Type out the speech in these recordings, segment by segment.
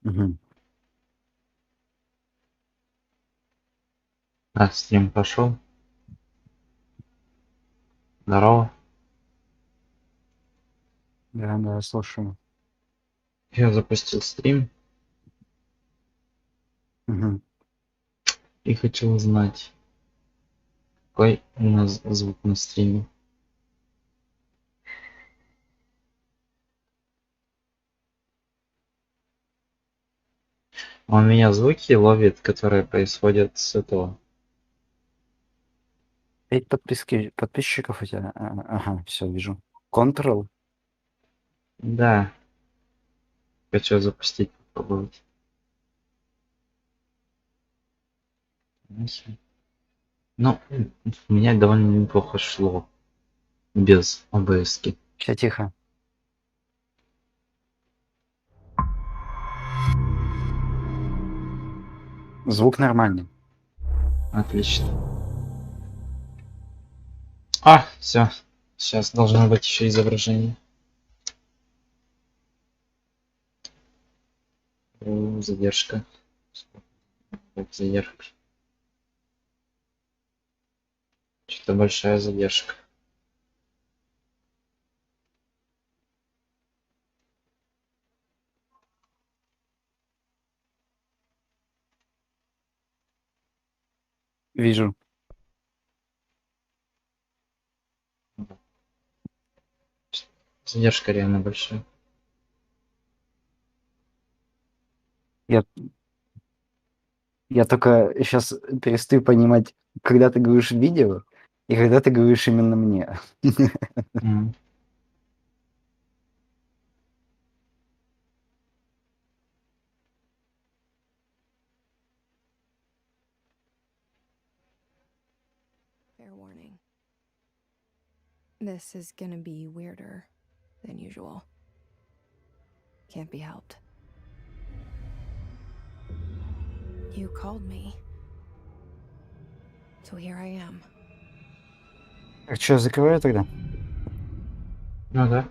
Мгм. Стрим пошел. Здорово. Да, слушаю. Я запустил стрим Мгм. и хочу узнать, какой у нас звук на стриме. У меня звуки ловит, которые происходят с этого. 5 подписчиков у тебя? Ага, все вижу. Ctrl. Да, хочу запустить, попробовать. Ну, у меня довольно неплохо шло без обс. Все тихо. Звук нормальный. Отлично. Все. Сейчас должно быть еще изображение. Задержка. Задержка. Что-то большая задержка. Вижу. Задержка реально большая. Я, я только сейчас перестаю понимать, когда ты говоришь видео и когда ты говоришь именно мне. М. Fair warning. This is gonna be weirder than usual. Can't be helped. You called me. So here I am. Так, что, закрываю тогда? Ну да.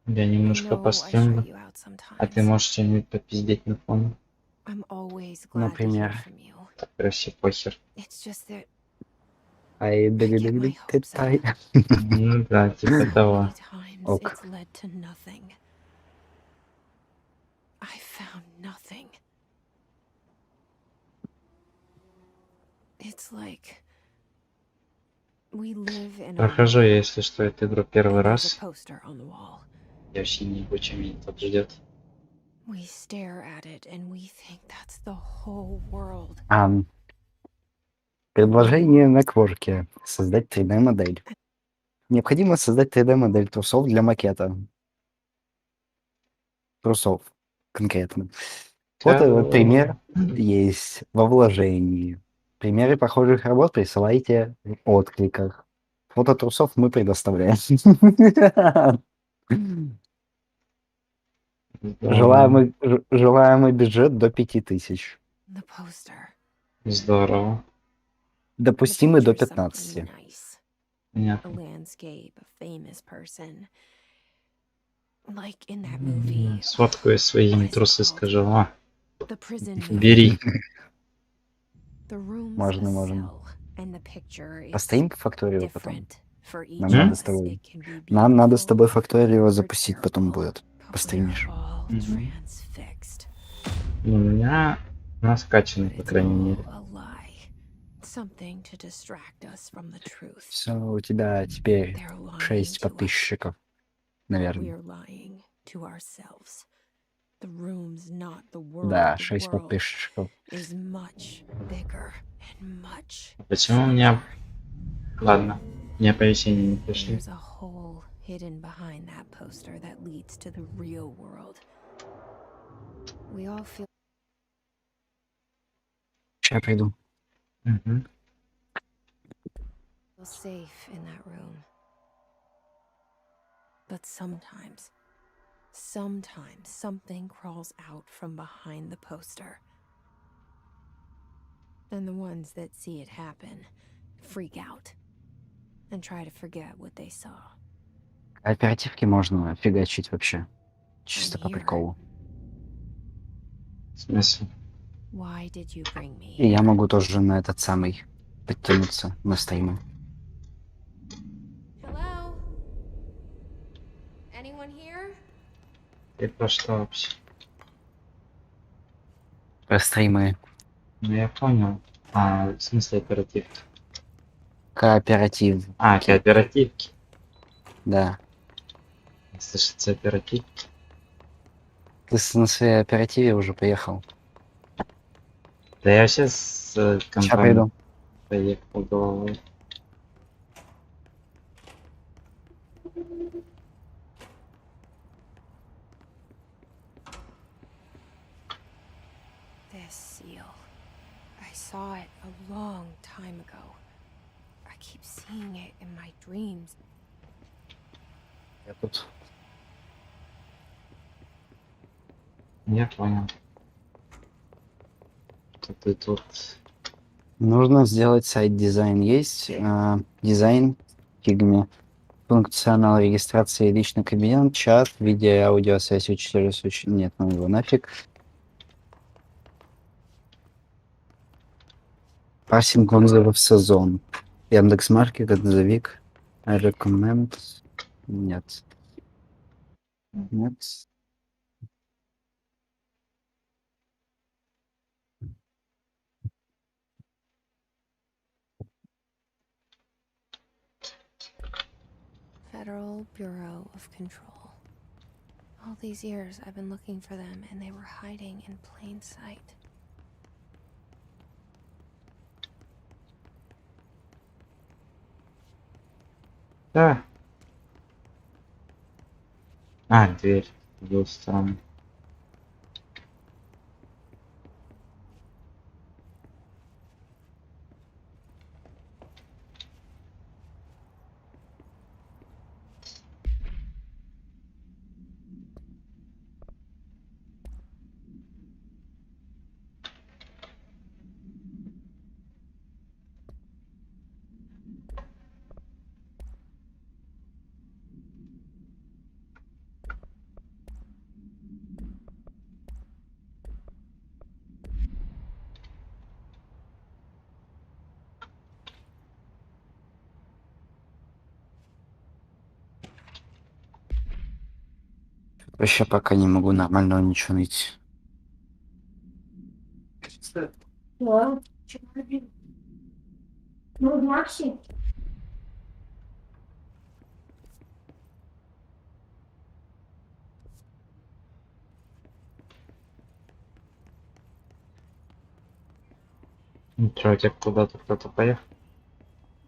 Я I немножко know I shut постримлю. you out А ты sometimes. можешь что-нибудь попиздеть на фон? I'm always glad to hear Например. from you. Так вообще похер. It's just that Ай, I get my hopes up. тай. Ну да, типа того. Many times Ок. it's led to nothing. I found nothing. It's like we live in a Прохожу я, world, если что, эту игру первый and there's a раз. poster on the wall. Я вообще не ебу, чем меня тут ждет. We stare at it and we think that's the whole world. Предложение на кворке. Создать 3D-модель. Необходимо создать 3D-модель трусов для макета. Трусов конкретно. Вот этот пример есть во вложении. Примеры похожих работ присылайте в откликах. Фото трусов мы предоставляем. Здорово. Желаемый бюджет до 5000. The poster. Здорово. The Допустимый до picture's something 15. nice. A Понятно. landscape, a famous person. Like in that movie. Сфоткаю своими What is it трусы, called? скажу, The prison movie. бери. The room's a Можно. cell, and the picture is Постоим по факторию потом. different for Нам each of надо с us. тобой. It can be Нам надо с beautiful тобой факторию or запустить потом terrible, будет. but we're Постримишь. all transfixed. У меня наскачанный, But по it's крайней мере. all a lie. Something to distract us from the truth. Все, у тебя теперь They're lying 6 to us. подписчиков, наверное. We're lying to ourselves. The room's not the Да, world. The 6 world подписчиков. is much bigger and much Почему у меня... stranger. Ладно, мне оповещения не пришли. There's a hole hidden behind that poster that leads to the real world. We all feel Сейчас я приду. Мгм. safe in that room. But sometimes something crawls out from behind the poster. And the ones that see it happen freak out and try to forget what they saw. Оперативки можно фигачить вообще. Чисто по here? приколу. В смысле? Why did you bring me И я here? могу тоже на этот самый подтянуться на стримы. Hello? Anyone here? Ты про что вообще? Про стримы Ну я понял. А, в смысле оперативки? кооператив. А, кооперативки. Да. Слышится оперативки. Ты на своей оперативе уже поехал. Да я сейчас с Сейчас компанией приду. поехал головой. This seal. I saw it a long time ago. I keep seeing it in my dreams. Я тут. Я понял. То ты тут... Нужно сделать сайт-дизайн. Есть дизайн в фигме. Функционал регистрации личный кабинет, чат, видео и аудиосвязь, учитель, нет, ну его нафиг. Парсинг отзывов сезон. Яндекс.Маркет, отзывик. Recommend. Нет. Нет. Federal Bureau of Control. All these years I've been looking for them and they were hiding in plain sight. Да. А, дверь. В другую сторону. Вообще пока не могу нормального ничего найти. Ну чё, у тебя куда-то кто-то поехал?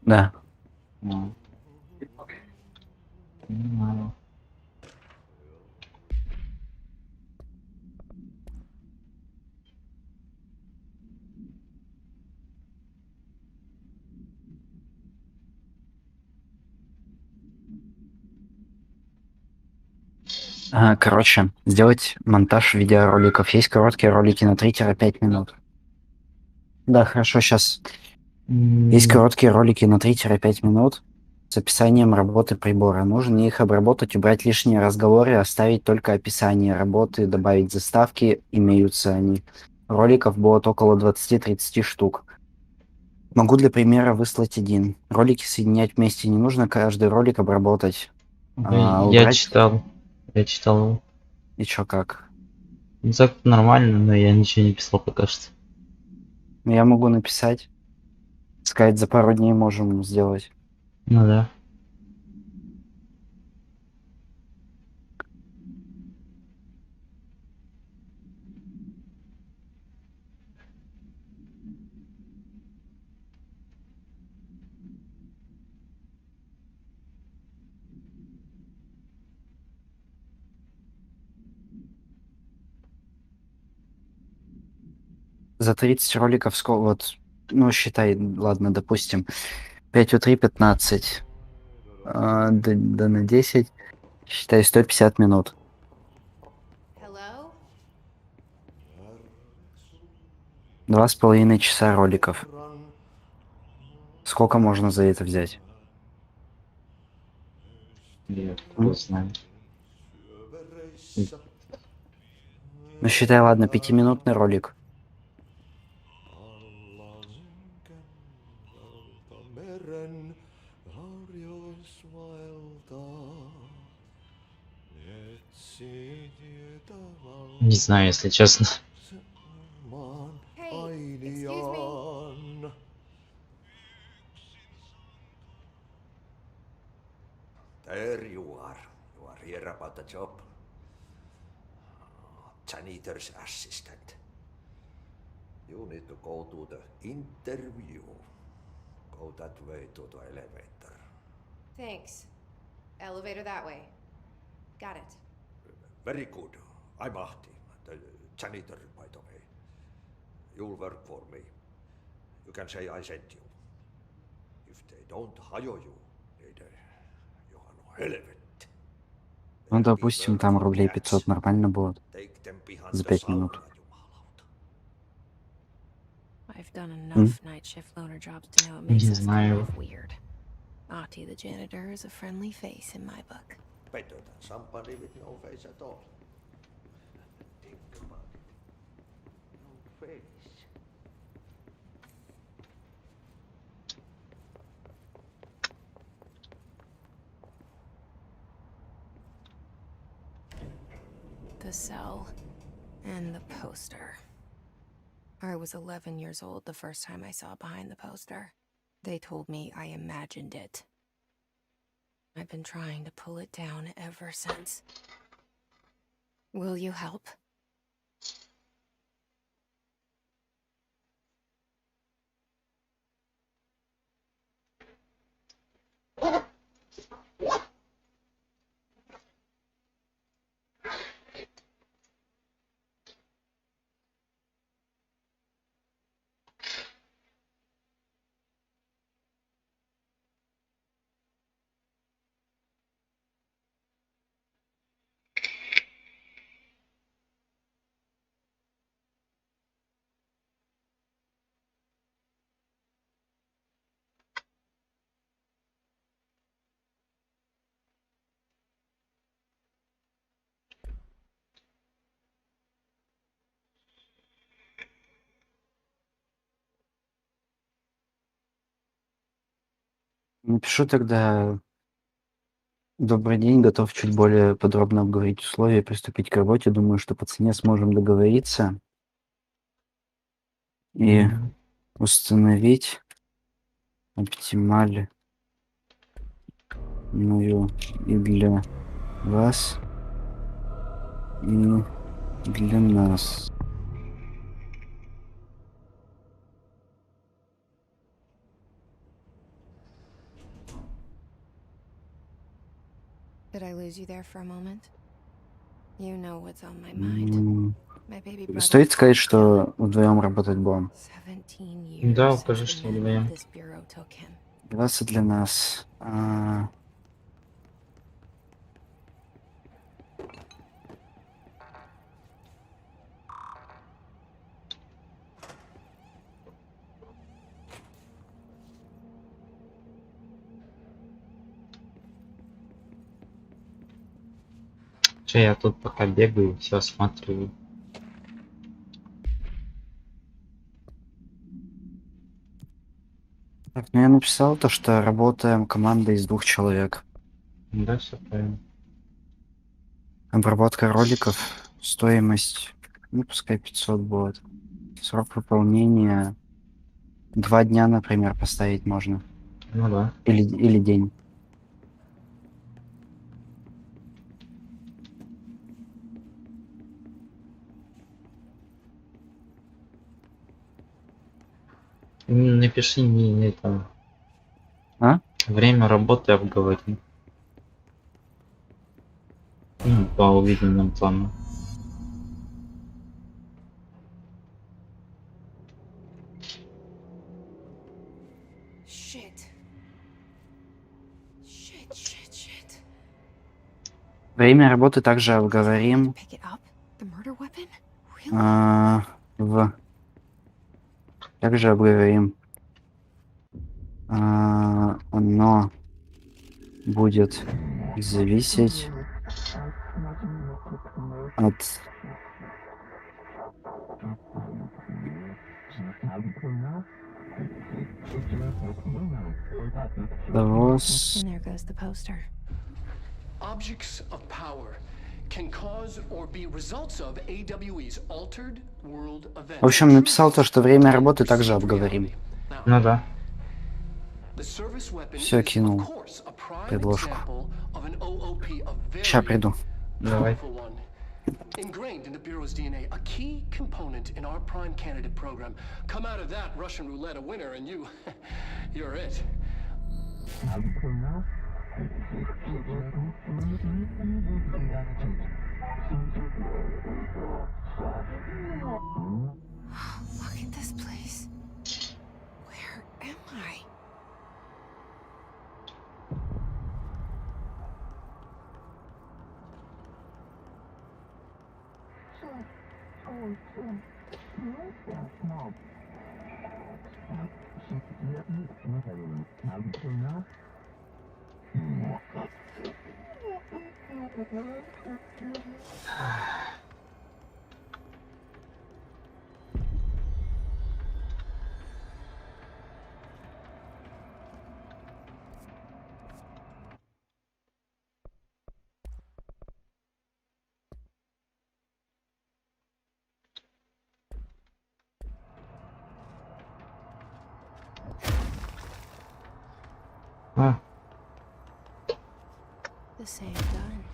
Да. Ну, понимаю. Короче, сделать монтаж видеороликов. Есть короткие ролики на 3-5 минут. Да, хорошо, сейчас. Есть короткие ролики на 3-5 минут с описанием работы прибора. Нужно их обработать, убрать лишние разговоры, оставить только описание работы, добавить заставки, имеются они. Роликов будет около 20-30 штук. Могу для примера выслать один. Ролики соединять вместе не нужно, каждый ролик обработать. Я Убрать читал. Я читал. и чё как. Ну так нормально, но я ничего не писал пока что. Я могу написать. Сказать, за пару дней можем сделать. Ну да. За 30 роликов вот, ну, считай, ладно, допустим, 5 у 3 15, да на 10, считай, 150 минут. Hello? 2,5 часа роликов. Сколько можно за это взять? Я М? кто знает. Ну, считай, ладно, 5-минутный ролик. Не знаю, если честно. Hey, excuse me. There you are. You are here about the job. Janitor's assistant. You need to go to the interview. Go that way to the elevator. Thanks. Elevator that way. Got it. Very good. I'm Ahti, the janitor, by the way. You'll work for me. You can say I sent you. If they don't hire you, you are helvet. Ну, допустим, там рублей 500 нормально будет Take them behind за the 5 sauna, минут. jumalauta. I've done enough night shift loner jobs to know it makes Не us kind знаю. of weird. Ahti the janitor is a friendly face in my book. Better than somebody with no face at all. Think about it. No face. The cell and the poster. I was 11 years old the first time I saw behind the poster. They told me I imagined it. I've been trying to pull it down ever since. Will you help? Напишу тогда: добрый день, готов чуть более подробно обговорить условия, приступить к работе. Думаю, что по цене сможем договориться и установить оптимальную и для вас, и для нас. Did I lose you there for a moment? You know what's on my mind. My baby brother. Стоит сказать, что вдвоем работать будем. 17 years Да, since укажи, the что men of вдвоем. this bureau took him. Для вас и для нас. Че, я тут пока бегаю, все осматриваю. Так, ну я написал то, что работаем командой из 2 человек. Да, все правильно. Обработка роликов, стоимость, ну пускай 500 будет. Срок выполнения 2 дня, например, поставить можно. Ну да. Или день. Напиши мне это А? время работы обговорим. Ну, по увиденному плану. Shit. Shit. Время работы также обговорим Pick it up? The murder weapon? Really? также обговорим. Оно будет зависеть от того, And there goes the poster. Objects of power can cause or be results of AWE's altered world events. В общем, написал то, что время работы также обговорим. Ну да. Все кинул. Предложку. Ща приду. Давай. Ingrained in the Bureau's DNA, a key component in our prime candidate program. Come out of that Russian roulette a winner, and you're it. Look at this place. Where am I? А, The same gun.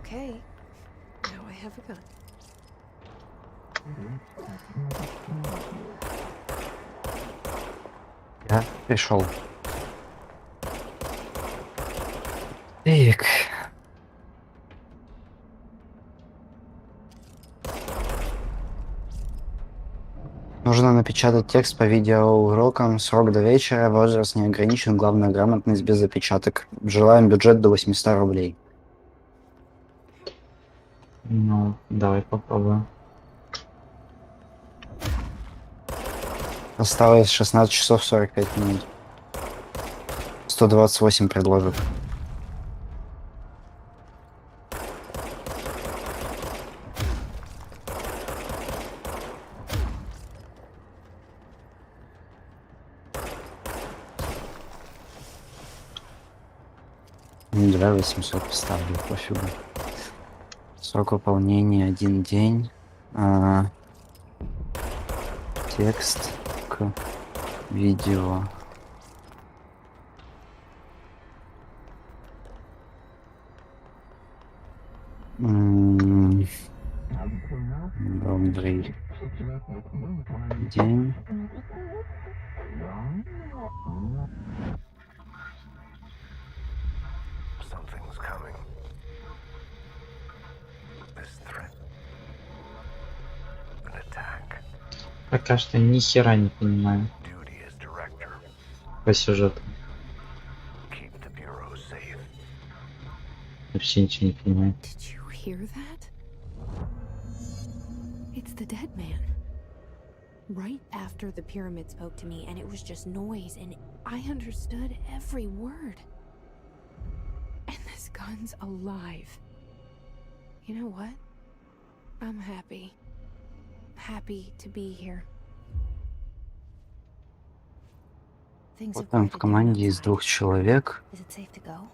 Okay, now I have a gun. Я пришел. Так. Нужно напечатать текст по видеоурокам. Срок до вечера. Возраст не ограничен. Главное, грамотность без опечаток. Желаем бюджет до 800 рублей. ну, давай попробуем. Осталось 16 часов 45 минут. 128 предложек. Ну, давай 800 поставлю, пофигу. Срок выполнения 1 день. Текст к видео. Добрый день. Something's coming. This threat. An attack. Пока что ни хера не понимаю Duty as director. по сюжету. Keep the bureau safe. Вообще ничего не понимаю. Did you hear that? It's the dead man. Right after the pyramid spoke to me, and it was just noise, and I understood every word. And this gun's alive. You know what? I'm happy. Happy to be here. Things have Вот там в quieted down команде из outside. 2 человек. Is it safe to go?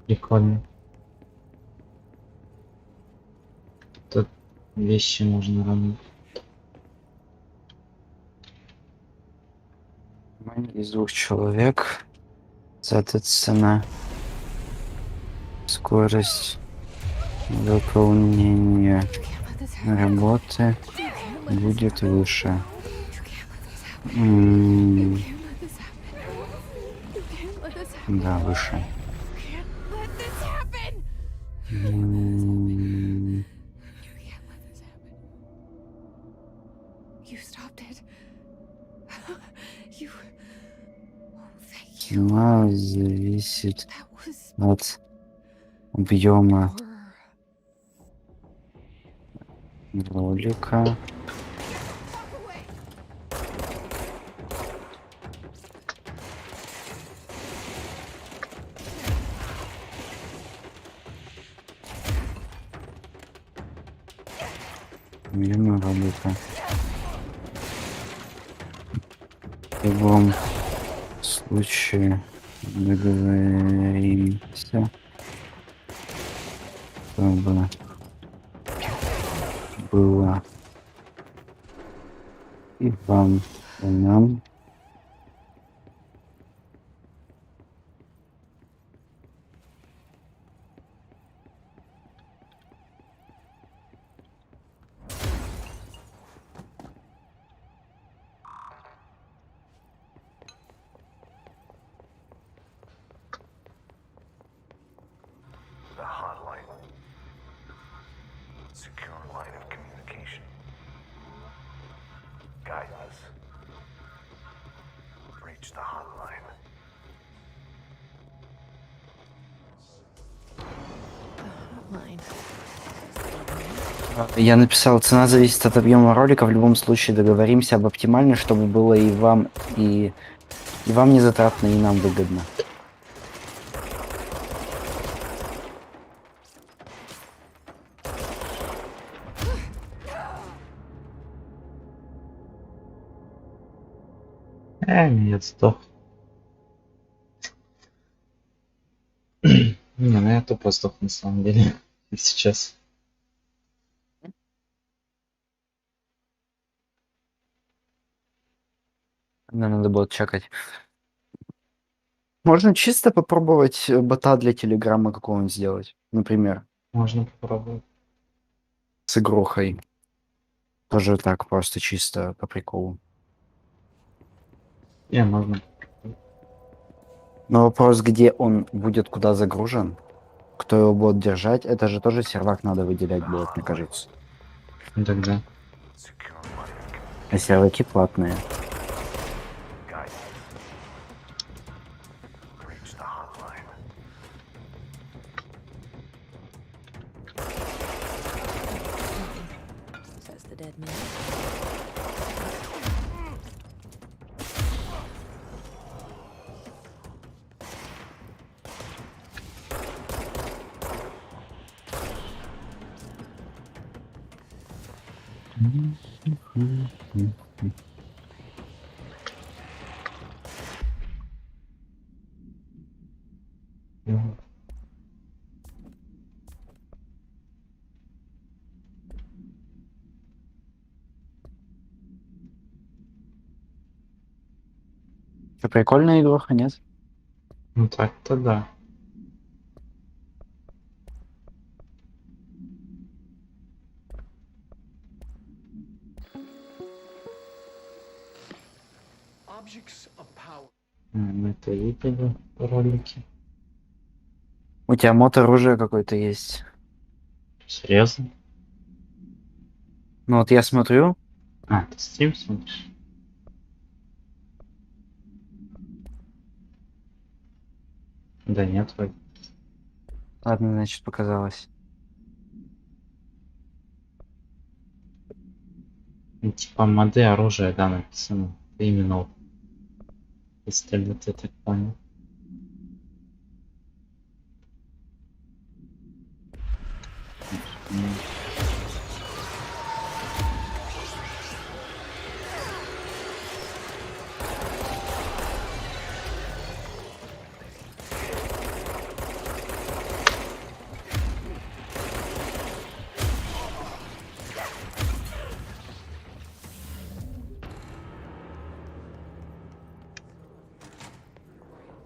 Прикольно. Тут вещи можно равнять. В команде из 2 человек. Соответственно, скорость выполнения You can't let this happen. работы You can't let this будет happen. выше. You can't let this happen. М, You can't let this happen. You can't let this happen. Да, выше. You can't let this happen. М, You can't let this happen. You stopped it. You. Oh, thank you. Цена зависит That was от объема horror. ролика. Walk away. Объема ролика. В любом случае договоримся, чтобы было и вам, и нам. The hotline. Secure line of communication. Guidance. Reach the hotline. Hotline. Я написал, цена зависит от объема ролика. В любом случае договоримся об оптимальной, чтобы было и вам не затратно, и нам выгодно. Нет, сдох. Не, ну я тупо сдох на самом деле. Сейчас. Мне надо было чекать. Можно чисто попробовать бота для телеграмма какого-нибудь сделать. Например, Можно попробовать. с игрухой. Тоже так, просто чисто по приколу. Не, можно. Но вопрос, где он будет, куда загружен, кто его будет держать, это же тоже сервак надо выделять будет, мне кажется. Ну тогда. Secure line of communication. А серваки платные. Guidance. Reach the hotline. Says the dead man. Ну, Что, прикольная игруха, нет? ну так-то да. Objects of power. Мы это видели в ролике. У тебя мото-оружие какое-то есть. Серьезно? Ну вот я смотрю, А, ты Steam смотришь? Да нет, вроде. ладно, значит, показалось. Ну, типа моды оружия, да, написано. Именно вот пистолет, я так понял.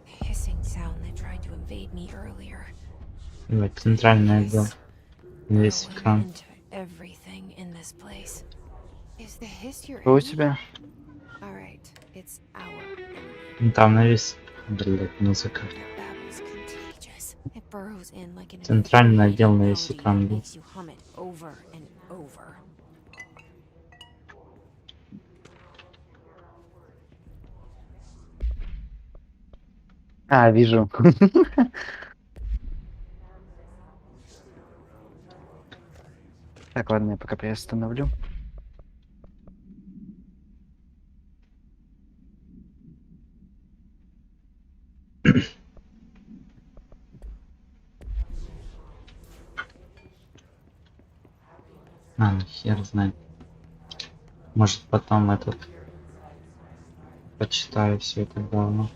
The hissing sound that tried to invade me earlier. Вот, центральный отдел. Is Весь growing экран. into everything in this place. Is the hiss your Что у enemy? тебя? All right, it's our enemy. Ну, там навис, блядь, музыка. That babble's contagious. It burrows in like an Центральный отдел на infuriating весь melody экран that был. makes you hum it over and over. А, вижу. Так, ладно, я пока приостановлю. А, ну хер знает. Может потом этот почитаю все это говно.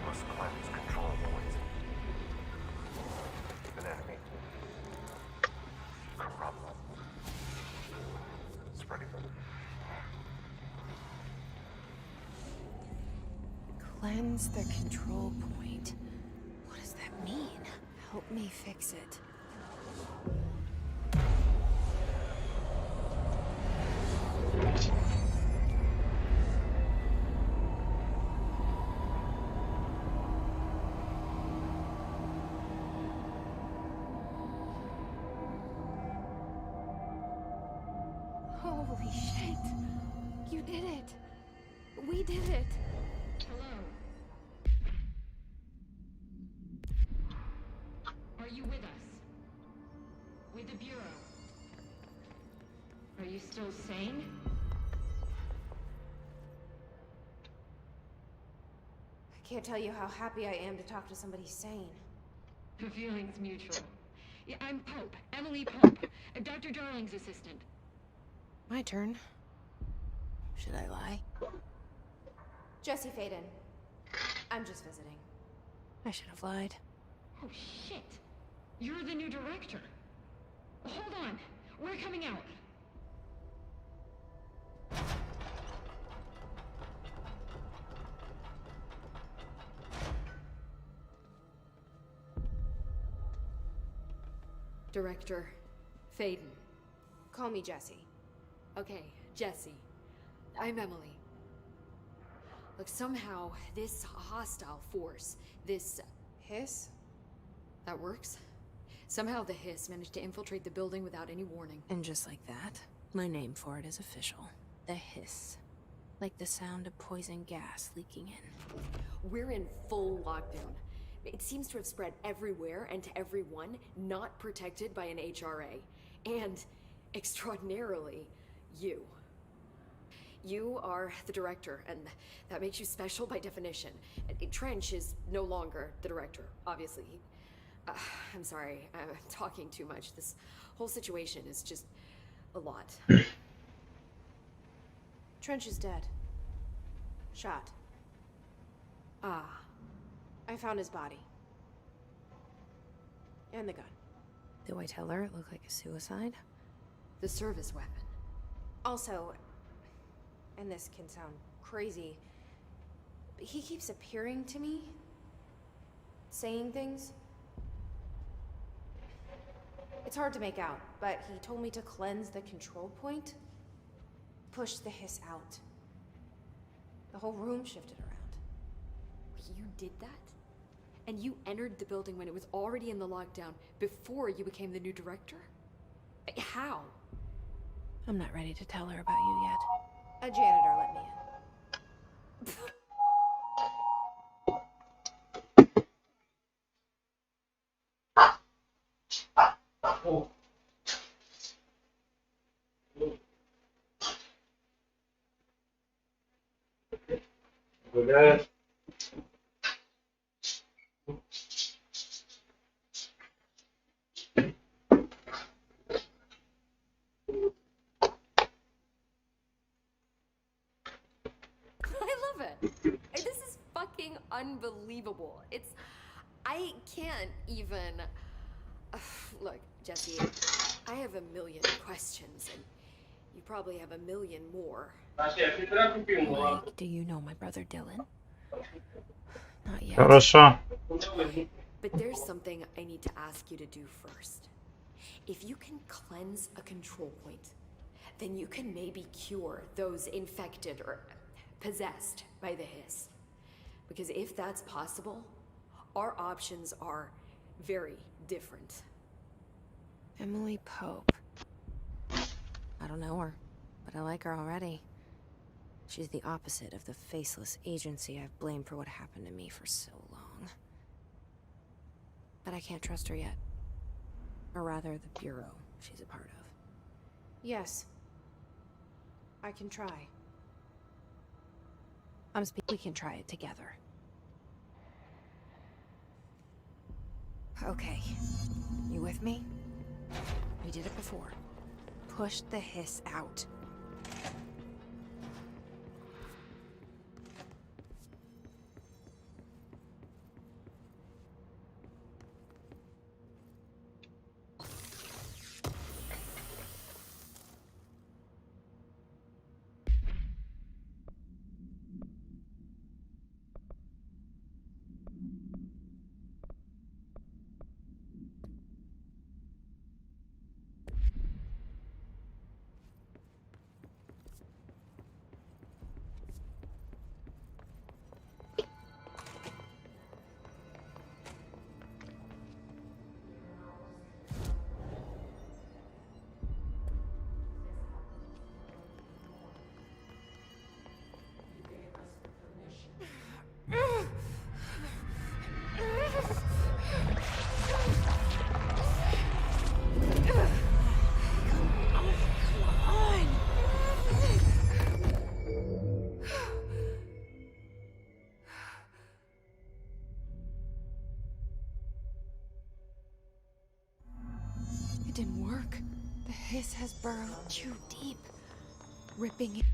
Must cleanse control points. An enemy. Corrupt. Spreading them. Cleanse the control point. What does that mean? Help me fix it. Holy shit! You did it! We did it! Hello. Are you with us? With the Bureau? Are you still sane? I can't tell you how happy I am to talk to somebody sane. The feeling's mutual. Yeah, I'm Pope, Emily Pope, Dr. Darling's assistant. My turn. Should I lie? Jesse Faden. I'm just visiting. I should have lied. Oh shit! You're the new director. Hold on, we're coming out. Director Faden. Call me Jesse. Okay, Jesse. I'm Emily. Look, somehow this hostile force, this... Hiss? that works? Somehow the hiss managed to infiltrate the building without any warning. And just like that, my name for it is official. The hiss. Like the sound of poison gas leaking in. We're in full lockdown. It seems to have spread everywhere and to everyone not protected by an HRA. And, extraordinarily, you. You are the director, and that makes you special by definition. Trench is no longer the director, obviously. I'm sorry, I'm talking too much. This whole situation is just a lot. Trench is dead. Shot. Ah, I found his body. And the gun. Do I tell her it looked like a suicide? the service weapon. Also, and this can sound crazy, but he keeps appearing to me, saying things. It's hard to make out, but he told me to cleanse the control point, push the hiss out. The whole room shifted around. You did that? And you entered the building when it was already in the lockdown before you became the new director? How? I'm not ready to tell her about you yet. A janitor let me in. I love it. This is fucking unbelievable. I can't even. Look, Jesse, I have a million questions, and you probably have a million more. Like, do you know my brother Dylan? Not yet. Хорошо. But there's something I need to ask you to do first. If you can cleanse a control point, then you can maybe cure those infected or possessed by the hiss. Because if that's possible, our options are very different. Emily Pope. I don't know her, but I like her already. She's the opposite of the faceless agency I've blamed for what happened to me for so long. But I can't trust her yet. Or rather, the bureau she's a part of. Yes. I can try. We can try it together. Okay. You with me? We did it before. Push the hiss out. It didn't work. The hiss has burrowed too deep, ripping it.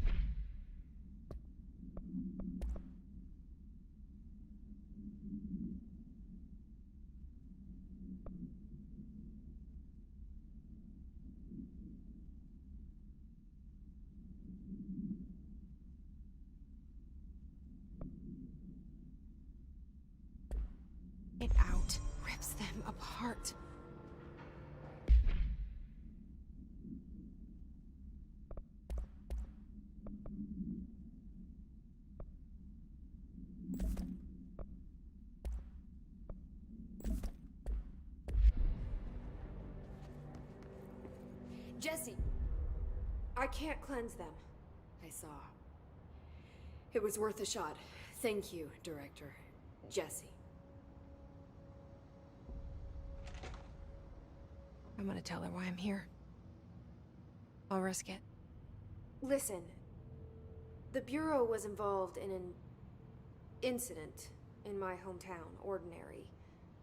It out, rips them apart. Jesse! I can't cleanse them. I saw. It was worth a shot. Thank you, Director. Jesse. I'm gonna tell her why I'm here. I'll risk it. Listen, the Bureau was involved in an incident in my hometown, Ordinary,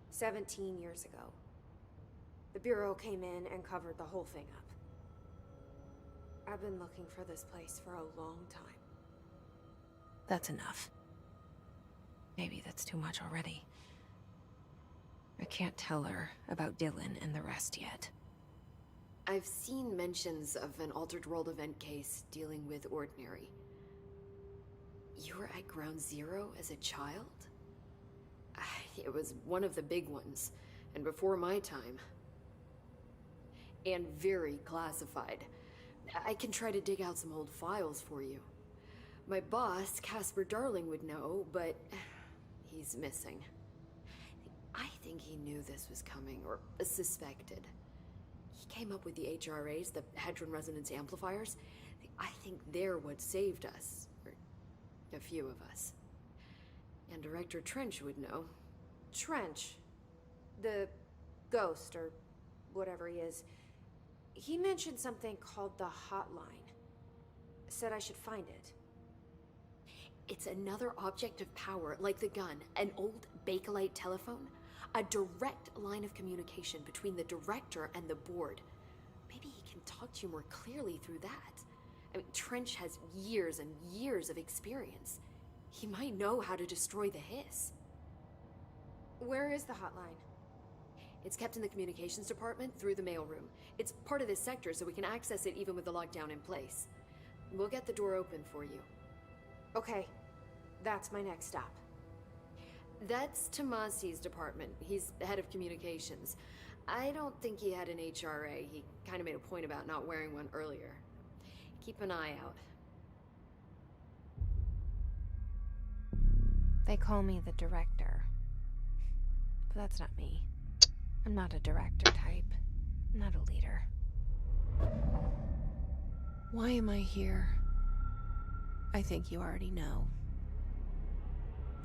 17 years ago. The Bureau came in and covered the whole thing up. I've been looking for this place for a long time. That's enough. Maybe that's too much already. I can't tell her about Dylan and the rest yet. I've seen mentions of an Altered World event case dealing with Ordinary. You were at Ground Zero as a child? It was one of the big ones, and before my time. And very classified. I can try to dig out some old files for you. My boss, Casper Darling, would know, but he's missing. I think he knew this was coming, or suspected. He came up with the HRAs, the Hadron Resonance Amplifiers. I think they're what saved us. Or a few of us. And Director Trench would know. Trench, the ghost, or whatever he is, he mentioned something called the Hotline. Said I should find it. It's another object of power, like the gun, an old Bakelite telephone, a direct line of communication between the director and the board. Maybe he can talk to you more clearly through that. I mean, Trench has years and years of experience. He might know how to destroy the hiss. Where is the hotline? It's kept in the communications department through the mailroom. It's part of this sector, so we can access it even with the lockdown in place. We'll get the door open for you. Okay, that's my next stop. That's Tomasi's department. He's the head of communications. I don't think he had an HRA. He kind of made a point about not wearing one earlier. Keep an eye out. They call me the director. But that's not me. I'm not a director type. I'm not a leader. Why am I here? I think you already know.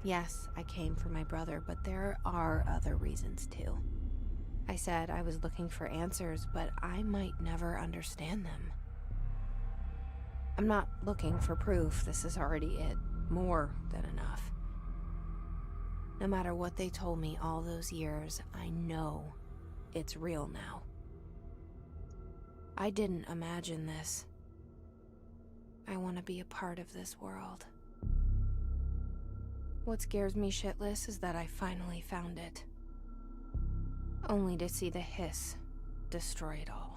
Yes, I came for my brother, but there are other reasons too. I said I was looking for answers, but I might never understand them. I'm not looking for proof. This is already it. More than enough. No matter what they told me all those years, I know it's real now. I didn't imagine this. I want to be a part of this world. What scares me shitless is that I finally found it. Only to see the hiss destroy it all.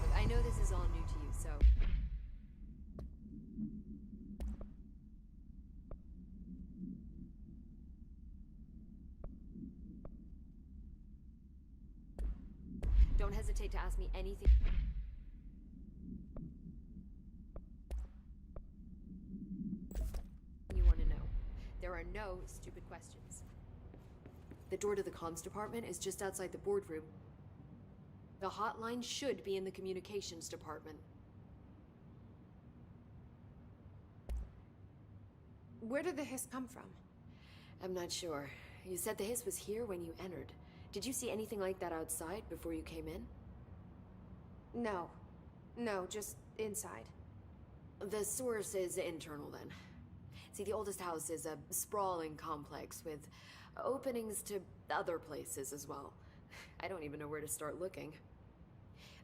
Look, I know this is all new to you, so... Don't hesitate to ask me anything you want to know. There are no stupid questions. The door to the comms department is just outside the boardroom. The hotline should be in the communications department. Where did the hiss come from? I'm not sure. You said the hiss was here when you entered. Did you see anything like that outside before you came in? No. No, just inside. The source is internal then. See, the oldest house is a sprawling complex with openings to other places as well. I don't even know where to start looking.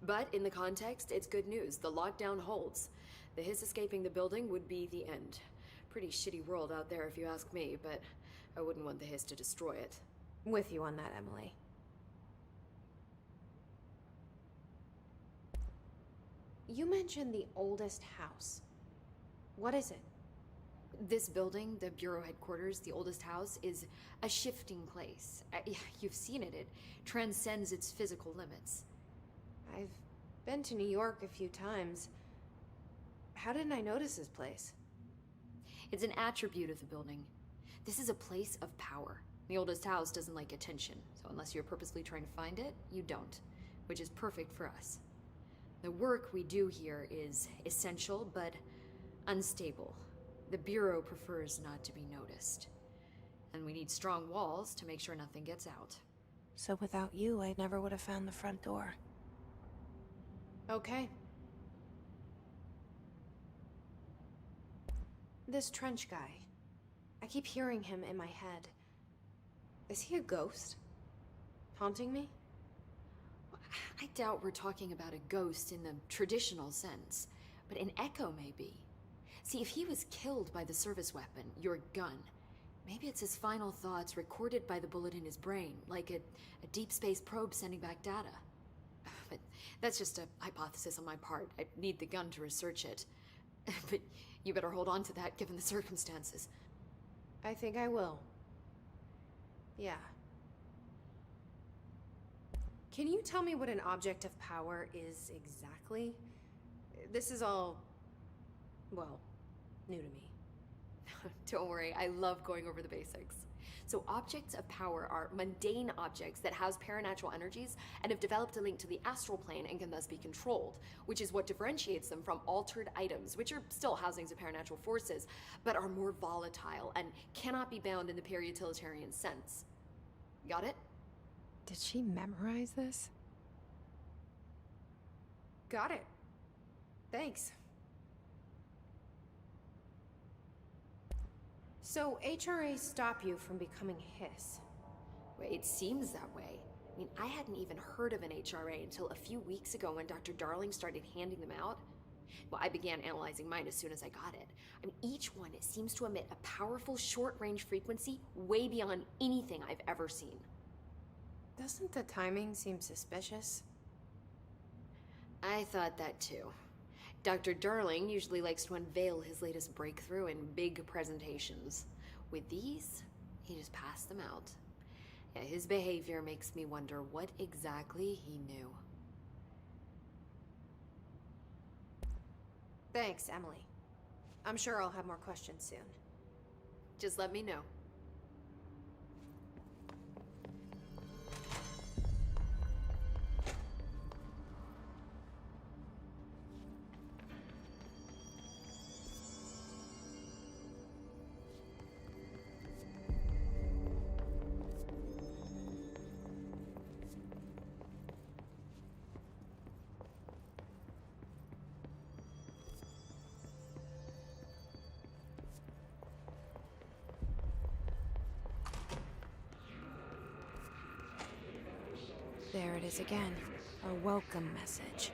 But in the context, it's good news. The lockdown holds. The hiss escaping the building would be the end. Pretty shitty world out there if you ask me, but I wouldn't want the hiss to destroy it. With you on that, Emily. You mentioned the oldest house. What is it? This building, the Bureau headquarters, the oldest house, is a shifting place. You've seen it. It transcends its physical limits. I've been to New York a few times. How didn't I notice this place? It's an attribute of the building. This is a place of power. The oldest house doesn't like attention, so unless you're purposely trying to find it, you don't, which is perfect for us. The work we do here is essential, but unstable. The Bureau prefers not to be noticed. And we need strong walls to make sure nothing gets out. So without you, I never would have found the front door. Okay. This Trench guy. I keep hearing him in my head. Is he a ghost? Haunting me? I doubt we're talking about a ghost in the traditional sense, but an echo maybe. See, if he was killed by the service weapon, your gun, maybe it's his final thoughts recorded by the bullet in his brain, like a deep space probe sending back data. But that's just a hypothesis on my part. I need the gun to research it. But you better hold on to that given the circumstances. I think I will. Yeah. Can you tell me what an object of power is exactly? This is all, well, new to me. Don't worry, I love going over the basics. So objects of power are mundane objects that house paranatural energies and have developed a link to the astral plane and can thus be controlled, which is what differentiates them from altered items, which are still housings of paranatural forces, but are more volatile and cannot be bound in the peri-utilitarian sense. Got it? Did she memorize this? Got it. Thanks. So, HRA stop you from becoming Hiss? Well, it seems that way. I mean, I hadn't even heard of an HRA until a few weeks ago when Dr. Darling started handing them out. Well, I began analyzing mine as soon as I got it. I mean, each one seems to emit a powerful short-range frequency way beyond anything I've ever seen. Doesn't the timing seem suspicious? I thought that too. Dr. Darling usually likes to unveil his latest breakthrough in big presentations. With these, he just passed them out. Yeah, his behavior makes me wonder what exactly he knew. Thanks, Emily. I'm sure I'll have more questions soon. Just let me know. There it is again. A welcome message.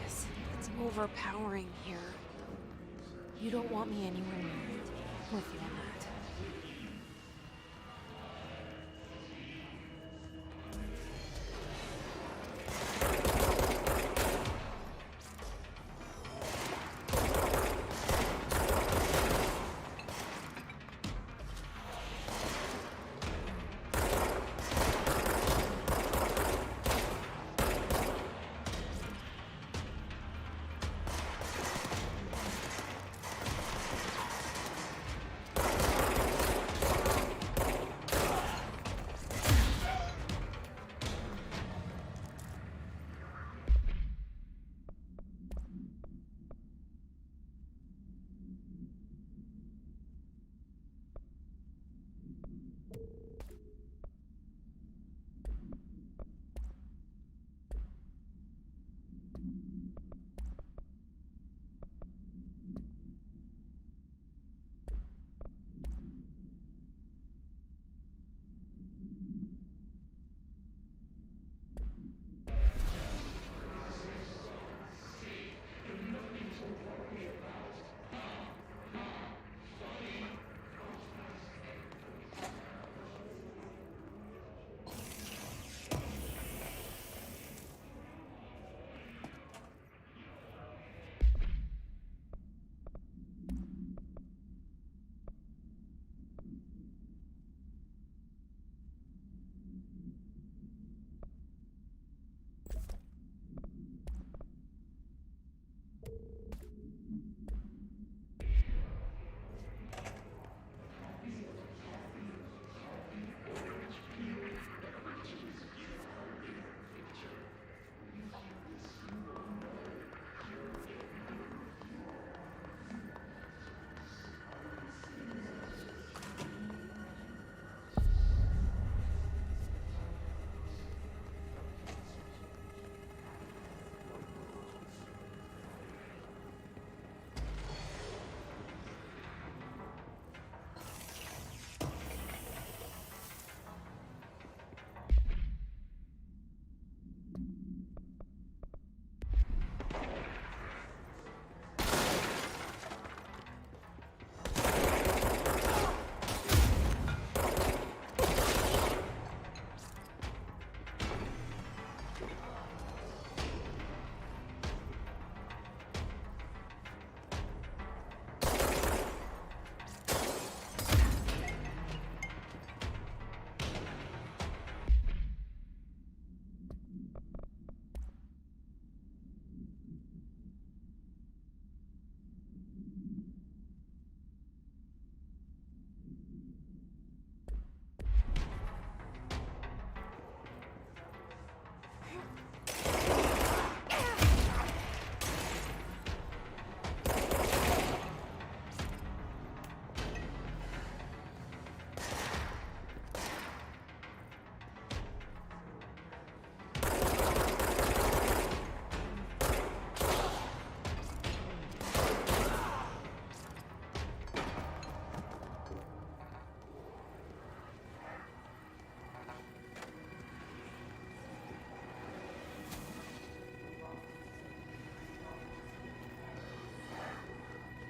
Yes, it's overpowering here. You don't want me anywhere near it. With you on that.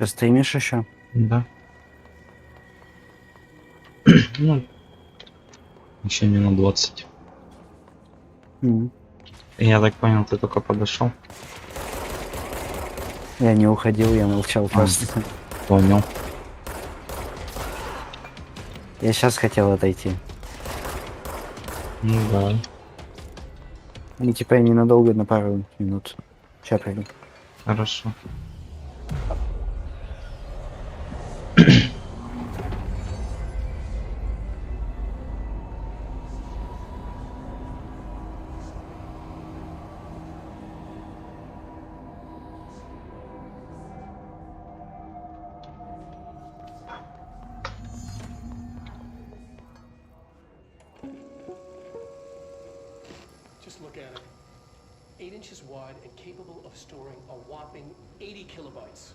Ты стримишь еще? Да. Ну, еще минут 20. Я так понял, ты только подошел. Я не уходил, я молчал просто. Понял. Я сейчас хотел отойти. Ну да. Ну, типа, я ненадолго, на пару минут. Сейчас приду. Хорошо. Just look at it. 8 inches wide and capable of storing a whopping 80 kilobytes.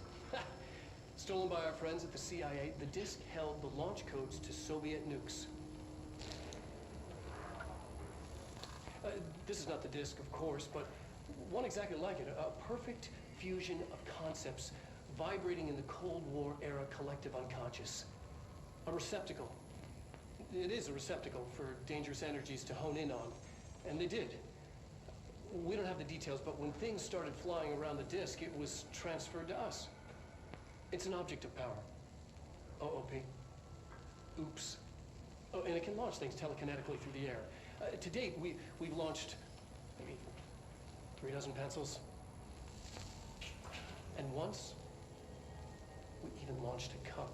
Stolen by our friends at the CIA, the disk held the launch codes to Soviet nukes. This is not the disk, of course, but one exactly like it. A perfect fusion of concepts vibrating in the Cold War era collective unconscious. A receptacle. It is a receptacle for dangerous energies to hone in on. And they did. We don't have the details, but when things started flying around the disk, it was transferred to us. It's an object of power. OOP. Oops. Oh, and it can launch things telekinetically through the air. To date, we've launched maybe 3 dozen pencils. And once, we even launched a cup.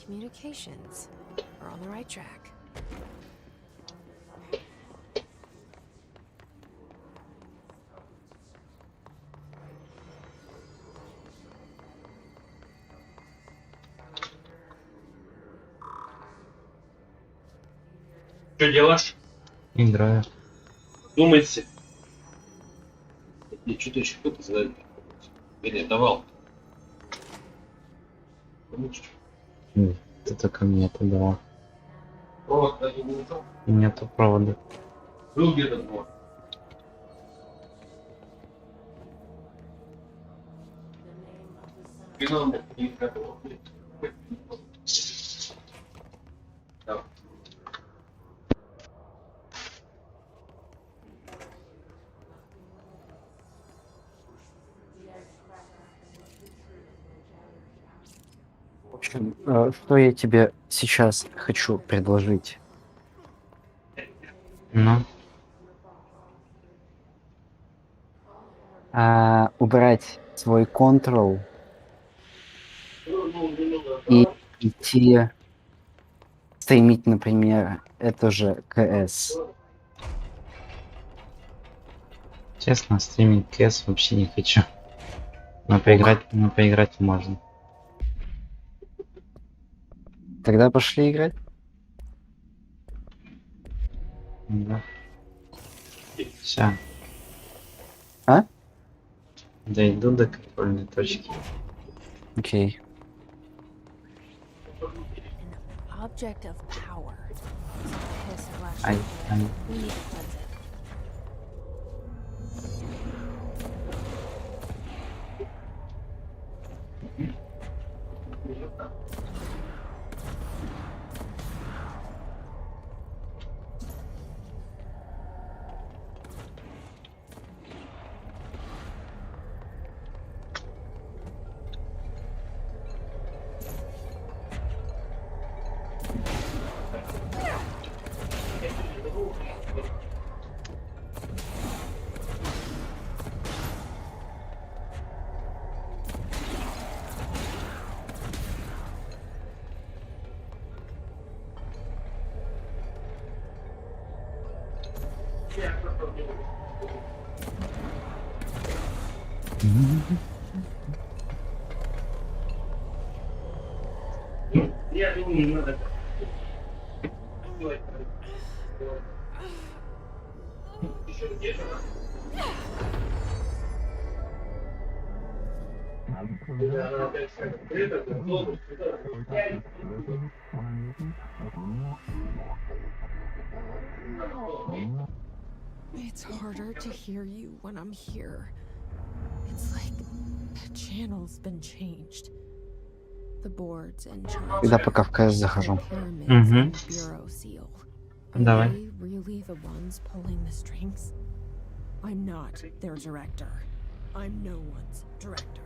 Communications. We're on the right track. Что делаешь? Играю. Думайте. Я что-то еще кто-то задает. Или давал. Ты только мне это дала. Провод даже не ушел. Нету провода. Был где-то провод. Канал не работает. Да. В общем, что я тебе сейчас хочу предложить? Ну, Убрать свой Ctrl и идти стримить, например, это же КС. честно, стримить КС вообще не хочу. Но поиграть можно. Тогда пошли играть. Да. Ща. А? Дойду до контрольной точки. Окей. An object of power. Piss flash. Ай, ай. We need to cleanse it. Я думаю, не надо. Еще где-то. It's harder to hear you when I'm here. It's like the channel's been changed. The boards and Когда charts, по Кавказу the захожу. pyramids and the bureau seal. Are Давай. they really the ones pulling the strings? I'm not their director. I'm no one's director.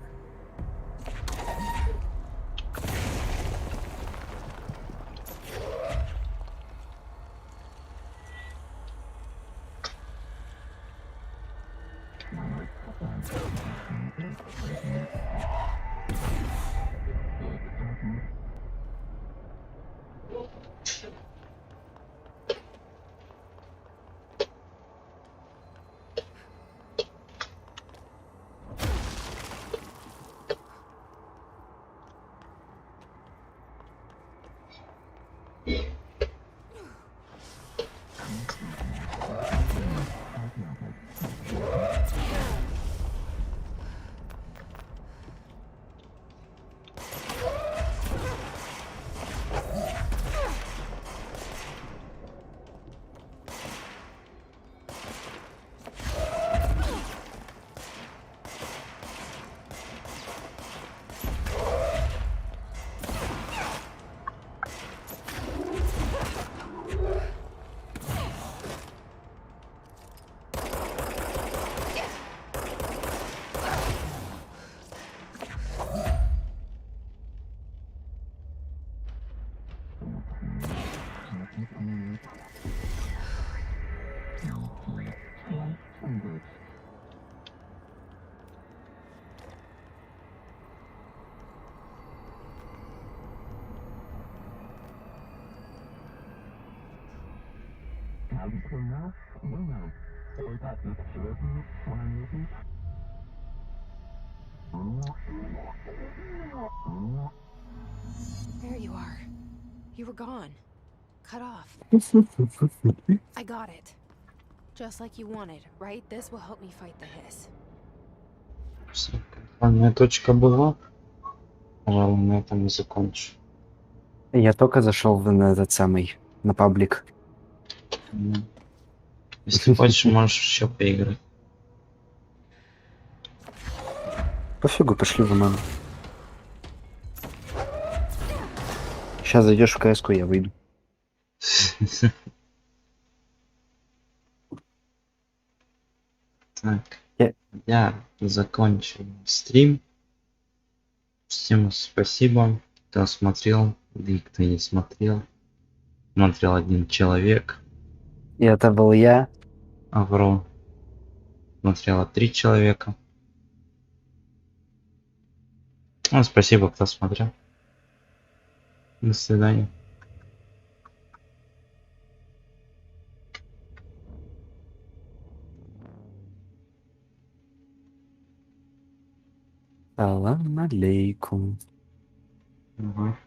There you are. You were gone. Cut off. I got it. Just like you wanted, right? This will help me fight the hiss. Все, контрольная точка была. Наверное, на этом и закончу. Я только зашел на этот самый, на паблик. Если хочешь, можешь еще поиграть. Пофигу, пошли в ММ. Сейчас зайдешь в КС-ку, я выйду. Так, Я- я закончил стрим. Всем спасибо, кто смотрел, да и кто не смотрел. Смотрел один человек, И это был я. Авро. Смотрело 3 человека. Ну, спасибо, кто смотрел. До свидания. Салам алейкум. Ага.